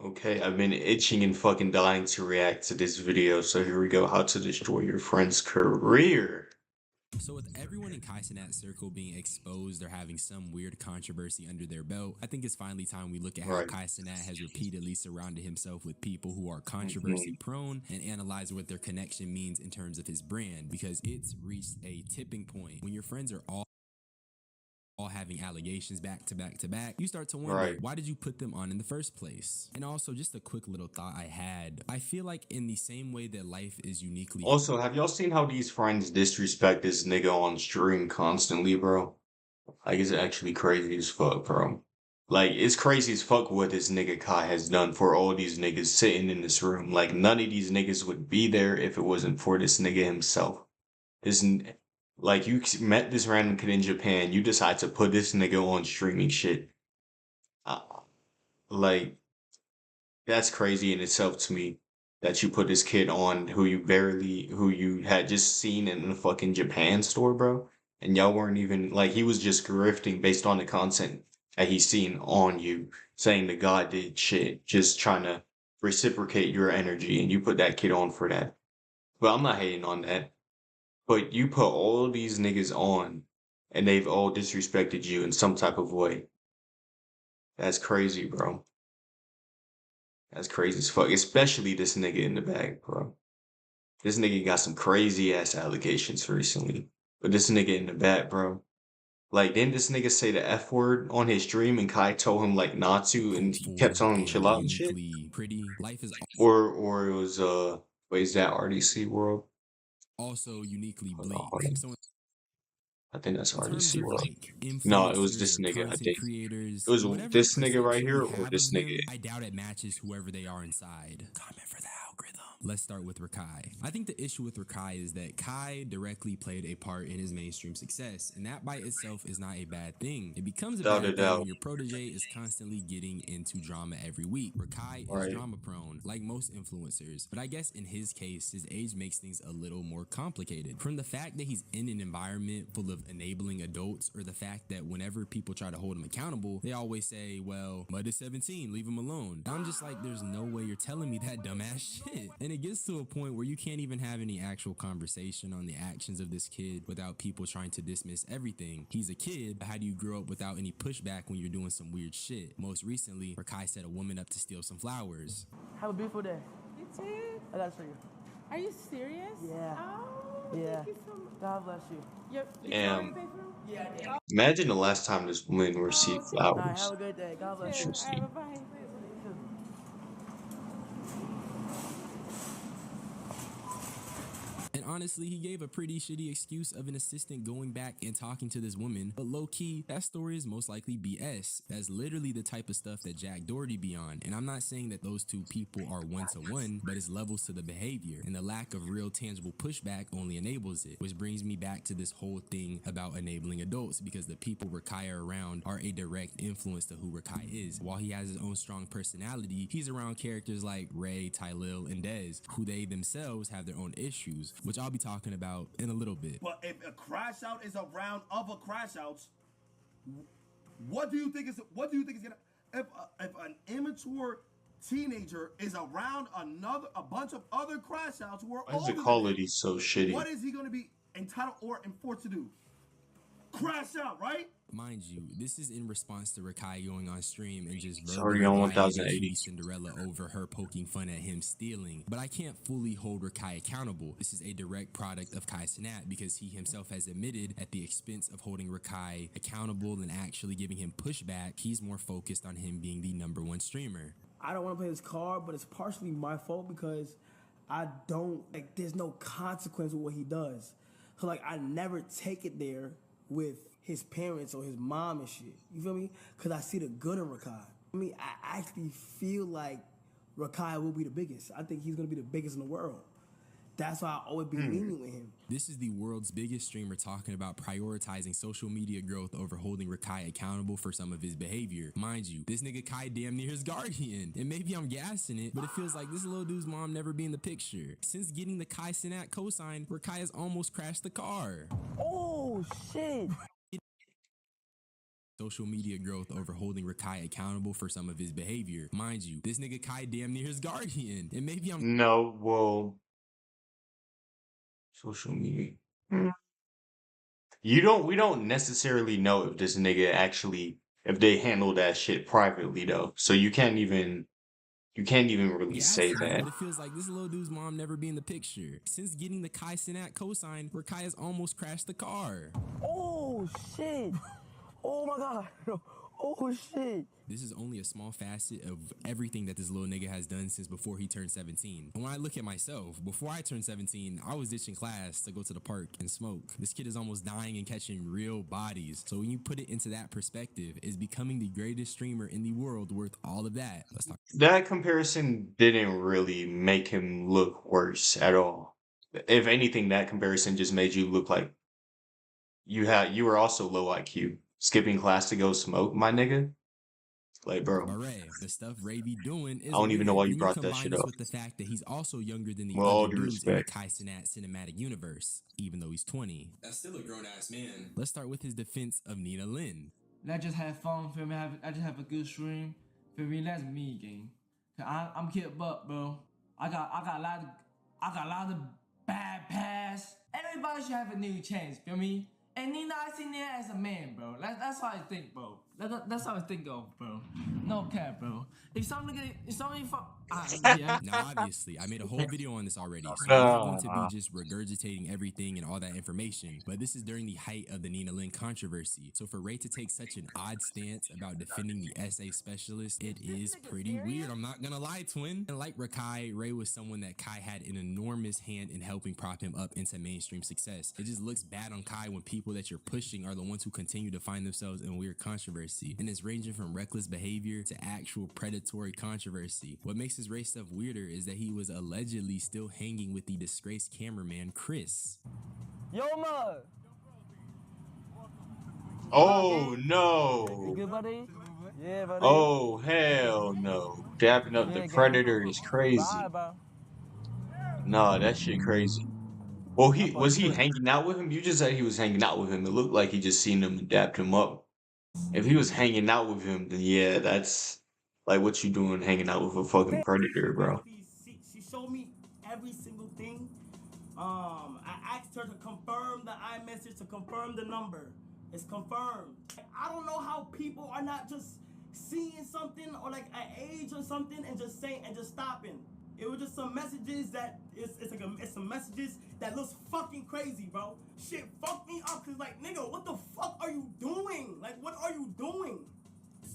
Okay, I've been itching and fucking dying to react to this video, so here we go. How to destroy your friend's career. So, with everyone in Kai Cenat's circle being exposed or having some weird controversy under their belt, I think it's finally time we look at how Right. Kai Cenat has repeatedly surrounded himself with people who are controversy Mhm. prone and analyze what their connection means in terms of his brand, because it's reached a tipping point when your friends are all having allegations back to back to back. You start to wonder, Right. why did you put them on in the first place? And also, just a quick little thought I had, I feel like in the same way that life is uniquely Also, have y'all seen how these friends disrespect this nigga on stream constantly, bro? Like, it's actually crazy as fuck, bro. Like, it's crazy as fuck what this nigga Kai has done for all these niggas sitting in this room. Like, none of these niggas would be there if it wasn't for this nigga himself. This, like, met this random kid in Japan, you decide to put this nigga on streaming shit. Uh, like, that's crazy in itself to me that you put this kid on who you had just seen in the fucking Japan store, bro. And y'all weren't even like he was just grifting based on the content that he's seen on you, saying the God did shit, just trying to reciprocate your energy, and you put that kid on for that. But I'm not hating on that. But you put all these niggas on, and they've all disrespected you in some type of way. That's crazy, bro. That's crazy as fuck. Especially this nigga in the back, bro. This nigga got some crazy ass allegations recently. But this nigga in the back, bro. Like, didn't this nigga say the F word on his stream and Kai told him like not to and he kept hopeful telling him chill and out and shit? uniquely pretty. Life is Or it was wait, is that RDC World? also uniquely Hold bleak. on. So I think that's in terms RDC of World. like No, it was influencer this or nigga, I content think. It creators, was whatever this nigga right perception we here or have this of nigga. them, I doubt it matches whoever they are inside. Comment for the algorithm. Let's start with Rakai. I think the issue with Rakai is that Kai directly played a part in his mainstream success, and that by itself is not a bad thing. It becomes a Without a bad thing when doubt. your protege is constantly getting into drama every week. Rakai is Right. drama prone, like most influencers, but I guess in his case, his age makes things a little more complicated. From the fact that he's in an environment full of enabling adults, or the fact that whenever people try to hold him accountable, they always say, well, Mud is 17, leave him alone. And I'm just like, there's no way you're telling me that dumbass shit. And it gets to a point where you can't even have any actual conversation on the actions of this kid without people trying to dismiss everything. He's a kid, but how do you grow up without any pushback when you're doing some weird shit? Most recently, Rakai set a woman up to steal some flowers. Have a beautiful day. You too? I got to show you. Are you serious? Yeah. Oh, Yeah. thank you so much. God bless you. You already Damn. paid for them? Yeah, yeah. Imagine the last time this woman received Oh, All right, have flowers. a good day. God you bless too. you. All right, Interesting. bye-bye. And honestly, he gave a pretty shitty excuse of an assistant going back and talking to this woman, but low-key, that story is most likely BS. That's literally the type of stuff that Jack Doherty be on. And I'm not saying that those two people are one-to-one, but it's levels to the behavior, and the lack of real tangible pushback only enables it. Which brings me back to this whole thing about enabling adults, because the people Rakai are around are a direct influence to who Rakai is. While he has his own strong personality, he's around characters like Ray, Tylil, and Dez, who they themselves have their own issues, which I'll be talking about in a little bit. But if a crash out is around other crash outs, what do you think is gonna if an immature teenager is around a bunch of other crash outs who are Why is the older than quality him, so shitty? what is he gonna be entitled or enforced to do? Crash out, right? Mind you, this is in response to Rakai going on stream and just It's verbally already on violating 1080. Cutie Cinderella over her poking fun at him stealing. But I can't fully hold Rakai accountable. This is a direct product of Kai Cenat, because he himself has admitted at the expense of holding Rakai accountable and actually giving him pushback, he's more focused on him being the #1 streamer. I don't want to play this card, but it's partially my fault because I don't, like, there's no consequence with what he does. So, like, I never take it there with his parents or his mom and shit. You feel me? Because I see the good in Rakai. I mean, I actually feel like Rakai will be the biggest. I think he's going to be the biggest in the world. That's why I always be leaning with him. This is the world's biggest streamer talking about prioritizing social media growth over holding Rakai accountable for some of his behavior. Mind you, this nigga Kai damn near his guardian. And maybe I'm gassing it, but it feels like this little dude's mom never be in the picture. Since getting the Kai Cenat cosign, Rakai has almost crashed the car. Oh, shit. social media growth over holding Rakai accountable for some of his behavior. Mind you, this nigga Kai damn near his guardian. And maybe I'm No, well, social media. Mm. We don't necessarily know if this nigga actually, if they handle that shit privately though. So you can't even really say gassing it, that. but it feels like this little dude's mom never be in the picture. Since getting the Kai Cenat cosign, Rakai has almost crashed the car. Oh shit! Oh my god! Oh shit! This is only a small facet of everything that this little nigga has done since before he turned 17. And when I look at myself, before I turned 17, I was ditching class to go to the park and smoke. This kid is almost dying and catching real bodies. So when you put it into that perspective, is becoming the greatest streamer in the world worth all of that? Let's talk. That comparison didn't really make him look worse at all. If anything, that comparison just made you look like you were also low IQ. Skipping class to go smoke, my nigga. Like, bro, But Ray, the stuff Ray be doing I is don't even know weird. why you When you brought that combine shit this up. with the fact that he's also younger than the With all other due dudes in the respect. Kai Cenat cinematic universe, even though he's 20. That's still a grown-ass man. Let's start with his defense of Nina Lynn. Let's just have fun, feel me? I just have a good stream, feel me? That's me, gang. I'm Kid Buck, bro. I got a lot of bad past. Everybody should have a new chance, feel me? And Nina, I see Nina as a man, bro. That's how I think, bro. That's how I think of, bro. No cap, bro. If somebody yeah. Now, obviously, I made a whole video on this already, so I'm not going to be just regurgitating everything and all that information, but this is during the height of the Nina Lynn controversy. So for Ray to take such an odd stance about defending the SA specialist, it is pretty weird. I'm not gonna lie, twin. And like Rakai, Ray was someone that Kai had an enormous hand in helping prop him up into mainstream success. It just looks bad on Kai when people that you're pushing are the ones who continue to find themselves in weird controversy. And it's ranging from reckless behavior to actual predatory controversy. What makes his Ray stuff weirder is that he was allegedly still hanging with the disgraced cameraman Chris. Yo, ma. Oh You no. good, buddy? Yeah, buddy. Oh hell no. Dapping up the Yeah, gang. predator is crazy. Bye, bro. Nah, that shit crazy. Well, That boy was he crazy. hanging out with him? You just said he was hanging out with him. It looked like he just seen him and dapped him up. If he was hanging out with him, then yeah, that's like what you doing hanging out with a fucking predator, bro. She showed me every single thing. I asked her to confirm the iMessage, to confirm the number. It's confirmed. I don't know how people are not just seeing something or like an age or something and just saying and just stopping. It was just some messages that it's some messages that looks fucking crazy, bro. Shit fucked me up cause like nigga, what the fuck are you doing? Like what are you doing?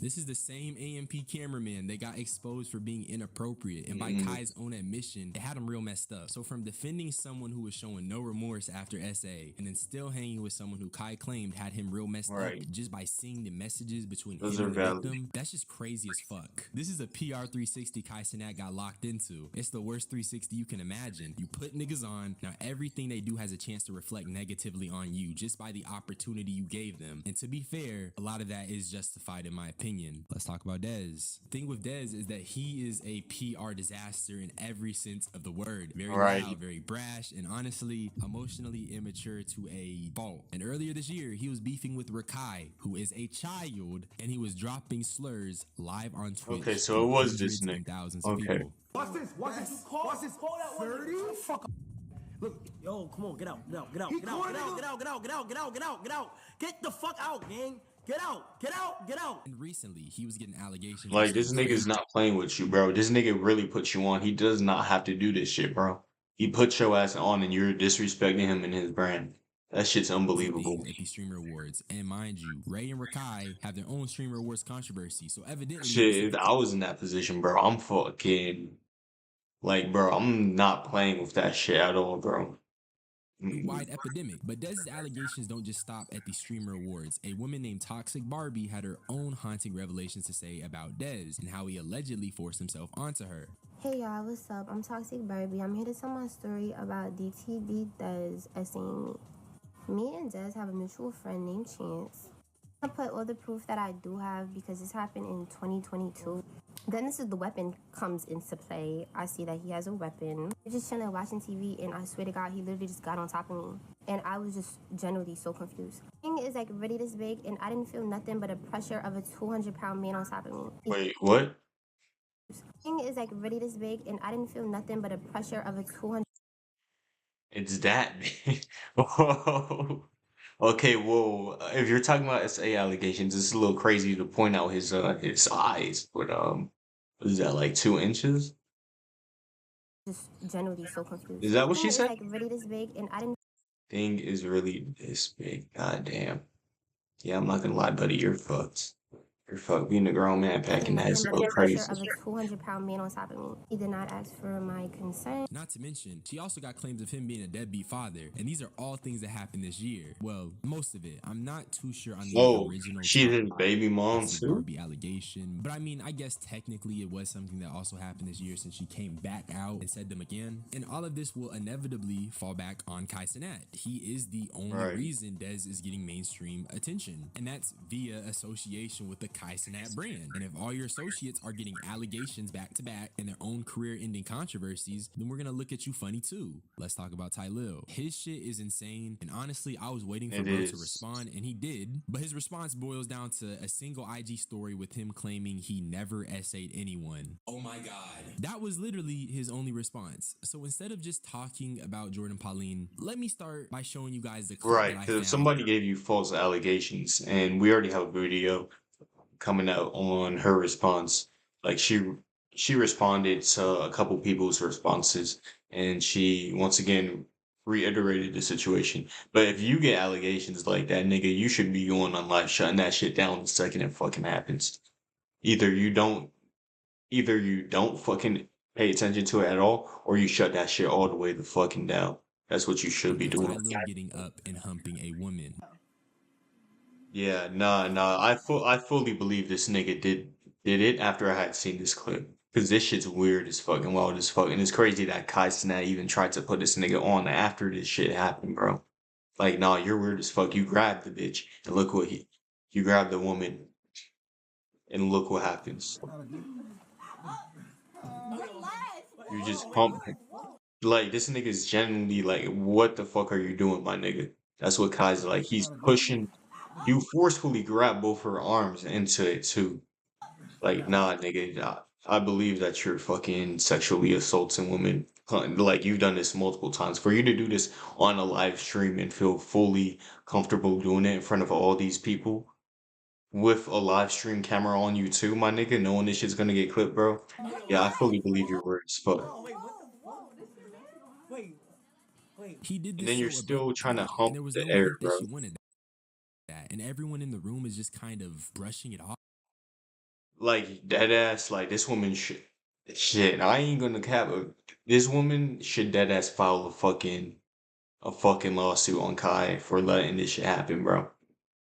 This is the same AMP cameraman that got exposed for being inappropriate, and by Kai's own admission, it had him real messed up. So from defending someone who was showing no remorse after SA, and then still hanging with someone who Kai claimed had him real messed up just by seeing the messages between Those him are and the valid. victim, that's just crazy as fuck. This is a PR 360 Kai Cenat got locked into. It's the worst 360 you can imagine. You put niggas on, now everything they do has a chance to reflect negatively on you just by the opportunity you gave them. And to be fair, a lot of that is justified in my opinion. Let's talk about Dez. The thing with Dez is that he is a PR disaster in every sense of the word. Very loud, very brash, and honestly, emotionally immature to a fault. And earlier this year, he was beefing with Rakai, who is a child, and he was dropping slurs live on Twitch. Okay, so it was this hundreds and nigga. thousands of Okay. people. Watch this. Watch this. Watch this. 30? Fuck. Look, yo, come on, get out. Get the fuck out, gang. Get out. And recently, he was getting allegations. Like, this nigga's not playing with you, bro. This nigga really puts you on. He does not have to do this shit, bro. He put your ass on and you're disrespecting him and his brand. That shit's unbelievable. At the Streamer Awards. And mind you, Ray and Rakai have their own Streamer Awards controversy. So evidently... Shit, if I was in that position, bro, I'm fucking... Like, bro, I'm not playing with that shit at all, bro. wide epidemic. But Dez's allegations don't just stop at the Streamer Awards. A woman named Toxic Barbie had her own haunting revelations to say about Dez and how he allegedly forced himself onto her. Hey y'all, what's up? I'm Toxic Barbie. I'm here to tell my story about DTB Dez essaying me. Me and Dez have a mutual friend named Chance. I put all the proof that I do have because this happened in 2022. Then this is the weapon comes into play. I see that he has a weapon. We're just chilling watching TV and I swear to God, he literally just got on top of me. And I was just generally so confused. The thing is like really this big, and I didn't feel nothing but the pressure of a 200-pound man on top of me. Wait, what? Thing is like really this big, and I didn't feel nothing but the pressure of a 200. It's that big. Whoa. Okay, well, if you're talking about SA allegations, it's a little crazy to point out his eyes, but what is that, like 2 inches? Just generally so confused. Is that what Thing she is said? like really this big, and I didn't. Thing is really this big. God damn. Yeah, I'm not gonna lie, buddy, you're fucked. You're fucked. Being a grown man packing that is Nothing so but the pressure crazy. of a 200-pound man on top of me. He did not ask for my consent. Not to mention, she also got claims of him being a deadbeat father, and these are all things that happened this year. Well, most of it. I'm not too sure on the Oh, original she's his baby mom toxic too? Barbie allegation, but I mean, I guess technically it was something that also happened this year since she came back out and said them again. And all of this will inevitably fall back on Kai Cenat. He is the only Right. reason Dez is getting mainstream attention, and that's via association with the Kai Cenat brand. And if all your associates are getting allegations back to back and their own career-ending controversies, then we're gonna look at you funny too. Let's talk about Ty Lil. His shit is insane, and honestly, I was waiting for It bro to is. respond, and he did. But his response boils down to a single IG story with him claiming he never essayed anyone. Oh my god. That was literally his only response. So instead of just talking about Jordan Pauline, let me start by showing you guys the clip Right, that I because found. somebody gave you false allegations, and we already have a video coming out on her response. Like she responded to a couple people's responses, and she once again reiterated the situation. But if you get allegations like that, nigga, you should be going on live shutting that shit down the second it fucking happens. Either you don't either you don't fucking pay attention to it at all, or you shut that shit all the way the fucking down. That's what you should be Of Ty doing. Lil getting up and humping a woman. Yeah, nah. I fully believe this nigga did it after I had seen this clip. Cause this shit's weird as fuck and wild as fuck. And it's crazy that Kai Cenat even tried to put this nigga on after this shit happened, bro. Like, nah, you're weird as fuck. You grabbed the bitch and look what you grabbed the woman and look what happens. You just pump like this nigga's genuinely like, what the fuck are you doing, my nigga? That's what Kai's like. He's pushing you forcefully grab both her arms into it too. Like, nah, nigga, I believe that you're fucking sexually assaulting women. Like, you've done this multiple times. For you to do this on a live stream and feel fully comfortable doing it in front of all these people with a live stream camera on you too, my nigga, knowing this shit's gonna get clipped, bro. Yeah, I fully believe your words, fuck. He did And this then so you're still trying to abruptly, and hump there was the no air, hint that bro. she wanted that. And everyone in the room is just kind of brushing it off. Like, dead ass, like, this woman should. Shit, I ain't gonna cap. This woman should dead ass file a fucking lawsuit on Kai for letting this shit happen, bro.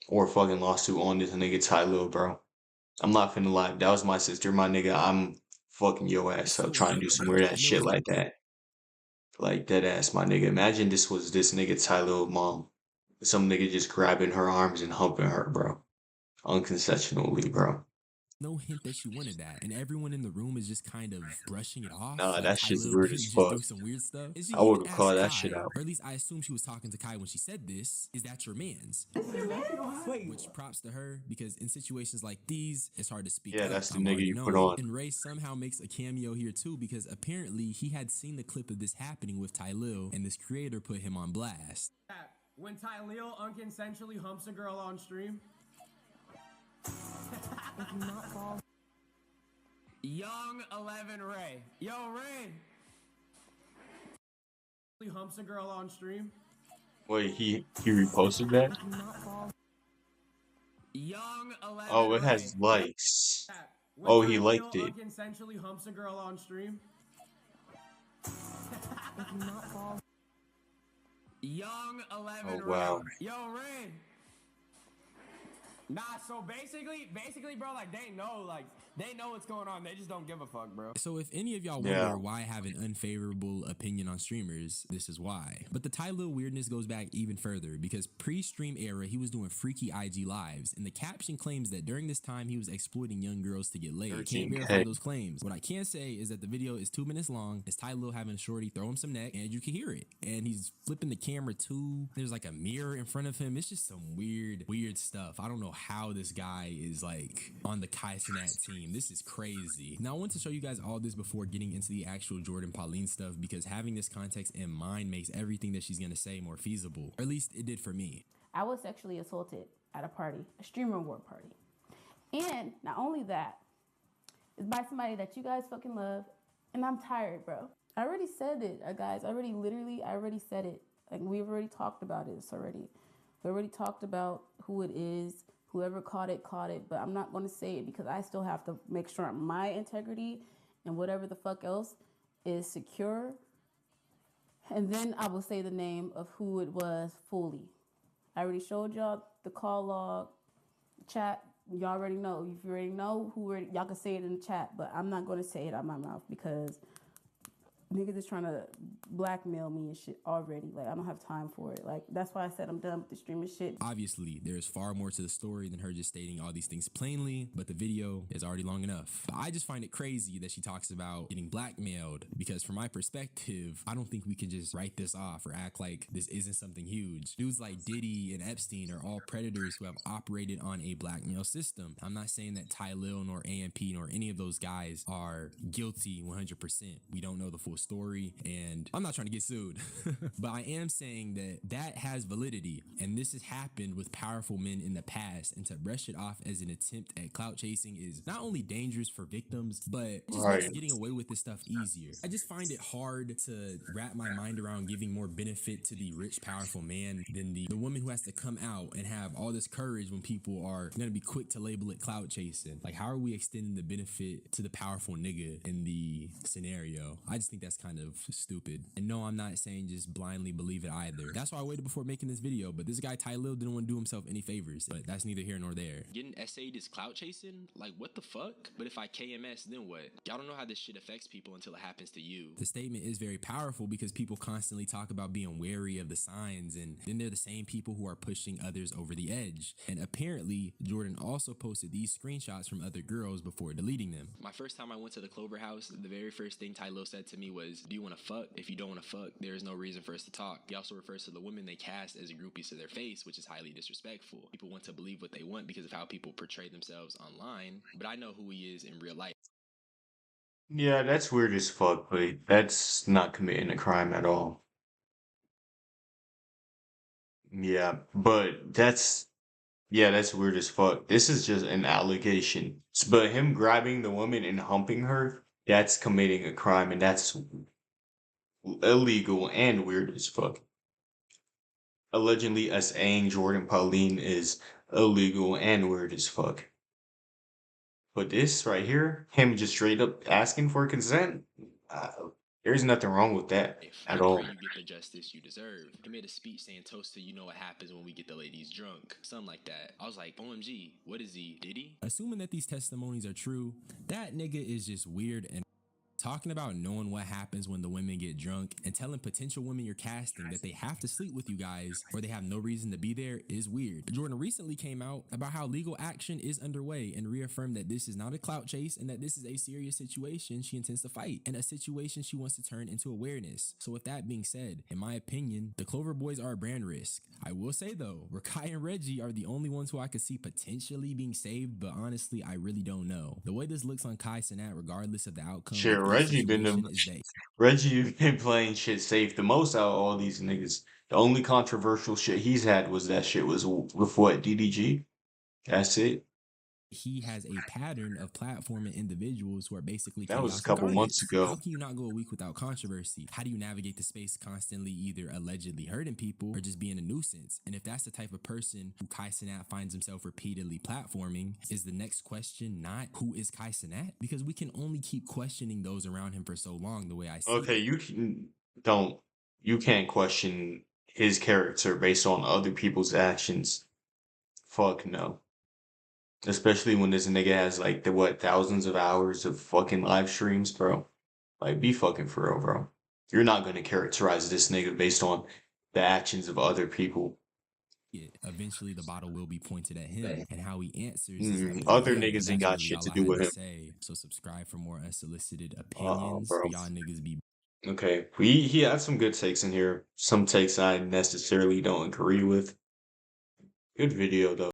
Or a fucking lawsuit on this nigga Ty Lil, bro. I'm not finna lie. That was my sister, my nigga. I'm fucking your ass So up trying to do some weird ass and there shit was like that. Like dead ass, my nigga. Imagine this was this nigga Ty Lil mom. Some nigga just grabbing her arms and humping her, bro. Unconsensually, bro. no hint that she wanted that, and everyone in the room is just kind of brushing it off. Nah, Like that Ty shit's Lil weird could as just fuck. do some weird stuff. And she I would even have asked called that Kai, shit out. or at least I assume she was talking to Kai when she said this, is that your man's? Which props to her, because in situations like these, it's hard to speak Yeah, up. that's the I'm nigga already you put knowing. on. And Ray somehow makes a cameo here too, because apparently he had seen the clip of this happening with Ty Lil, and this creator put him on blast. When Ty Lil unconsensually humps a girl on stream. Young 11 Ray. Yo, Ray. He humps a girl on stream. Wait, he reposted that? Young 11 Oh, it Ray. has likes. When Oh, Ty he Lil liked it. unconsensually humps a girl on stream. Young 11 Oh, Ray. wow. Yo, Ray. Nah, so basically, bro, like, they know, like, They know what's going on. They just don't give a fuck, bro. So if any of y'all Yeah. wonder why I have an unfavorable opinion on streamers, this is why. But the Ty Lil weirdness goes back even further because pre-stream era, he was doing freaky IG lives, and the caption claims that during this time he was exploiting young girls to get laid. Can't 13K. verify those claims. What I can say is that the video is 2 minutes long. It's Ty Lil having a shorty throw him some neck, and you can hear it. And he's flipping the camera too. There's like a mirror in front of him. It's just some weird stuff. I don't know how this guy is like on the Kai Cenat team. This is crazy. Now I want to show you guys all this before getting into the actual Jordan Pauline stuff because having this context in mind makes everything that she's gonna say more feasible. Or at least it did for me. I was sexually assaulted at a party, a streamer award party. And not only that, it's by somebody that you guys fucking love, and I'm tired, bro. I already said it, guys. I already said it. Like, we've already talked about this already. We already talked about who it is. Whoever caught it, but I'm not going to say it because I still have to make sure my integrity and whatever the fuck else is secure. And then I will say the name of who it was fully. I already showed y'all the call log, chat. Y'all already know. If you already know y'all can say it in the chat, but I'm not going to say it out of my mouth because niggas is trying to blackmail me and shit already. Like, I don't have time for it. Like, that's why I said I'm done with the streaming shit. Obviously, there's far more to the story than her just stating all these things plainly, but the video is already long enough. But I just find it crazy that she talks about getting blackmailed because from my perspective, I don't think we can just write this off or act like this isn't something huge. Dudes like Diddy and Epstein are all predators who have operated on a blackmail system. I'm not saying that Ty Lil nor AMP nor any of those guys are guilty 100%. We don't know the full story, and I'm not trying to get sued, but I am saying that has validity, and this has happened with powerful men in the past, and to brush it off as an attempt at clout chasing is not only dangerous for victims, but it just makes getting away with this stuff easier. I just find it hard to wrap my mind around giving more benefit to the rich, powerful man than the woman who has to come out and have all this courage when people are going to be quick to label it clout chasing. Like, how are we extending the benefit to the powerful nigga in the scenario? I just think that's kind of stupid. And no, I'm not saying just blindly believe it either. That's why I waited before making this video, but this guy Ty Lil didn't want to do himself any favors, but that's neither here nor there. Getting essayed is clout chasing? Like, what the fuck? But if I KMS, then what? Y'all don't know how this shit affects people until it happens to you. The statement is very powerful because people constantly talk about being wary of the signs, and then they're the same people who are pushing others over the edge. And apparently, Jordan also posted these screenshots from other girls before deleting them. My first time I went to the Clover house, the very first thing Ty Lil said to me was, "Do you want to fuck? If you don't want to fuck, there is no reason for us to talk." He also refers to the women they cast as groupies to their face, which is highly disrespectful. People want to believe what they want because of how people portray themselves online, but I know who he is in real life. Yeah, that's weird as fuck, but that's not committing a crime at all. Yeah, but that's weird as fuck. This is just an allegation. But him grabbing the woman and humping her, that's committing a crime, and that's illegal and weird as fuck. Allegedly, us aying Jordan Pauline is illegal and weird as fuck. But this right here, him just straight up asking for consent, there's nothing wrong with that at I all. pray you get the justice you deserve. He made a speech saying, "Toast to you know what happens when we get the ladies drunk." Something like that. I was like, OMG, what is he? Did he? Assuming that these testimonies are true, that nigga is just weird and talking about knowing what happens when the women get drunk and telling potential women you're casting that they have to sleep with you guys or they have no reason to be there is weird. Jordan recently came out about how legal action is underway and reaffirmed that this is not a clout chase and that this is a serious situation she intends to fight and a situation she wants to turn into awareness. So with that being said, in my opinion, the Clover boys are a brand risk. I will say though, Rakai and Reggie are the only ones who I could see potentially being saved, but honestly, I really don't know. The way this looks on Kai Cenat, regardless of the outcome, Shit, Reggie been playing shit safe the most out of all these niggas. The only controversial shit he's had was that shit was with what, DDG? That's it. He has a pattern of platforming individuals who are basically That was a chaos couple months incarnates. ago. How can you not go a week without controversy? How do you navigate the space constantly either allegedly hurting people or just being a nuisance? And if that's the type of person who Kai Cenat finds himself repeatedly platforming, is the next question not who is Kai Cenat? Because we can only keep questioning those around him for so long the way I see Okay, it. you can't question his character based on other people's actions. Fuck no. Especially when this nigga has like the what thousands of hours of fucking live streams, bro. Like, be fucking for real, bro. You're not gonna characterize this nigga based on the actions of other people. Eventually the bottle will be pointed at him, and how he answers is like, Other yeah, niggas ain't that's got really shit all to I do had with to him. say. So subscribe for more unsolicited Oh, opinions. bro. Y'all niggas be Okay, he had some good takes in here. Some takes I necessarily don't agree with. Good video though.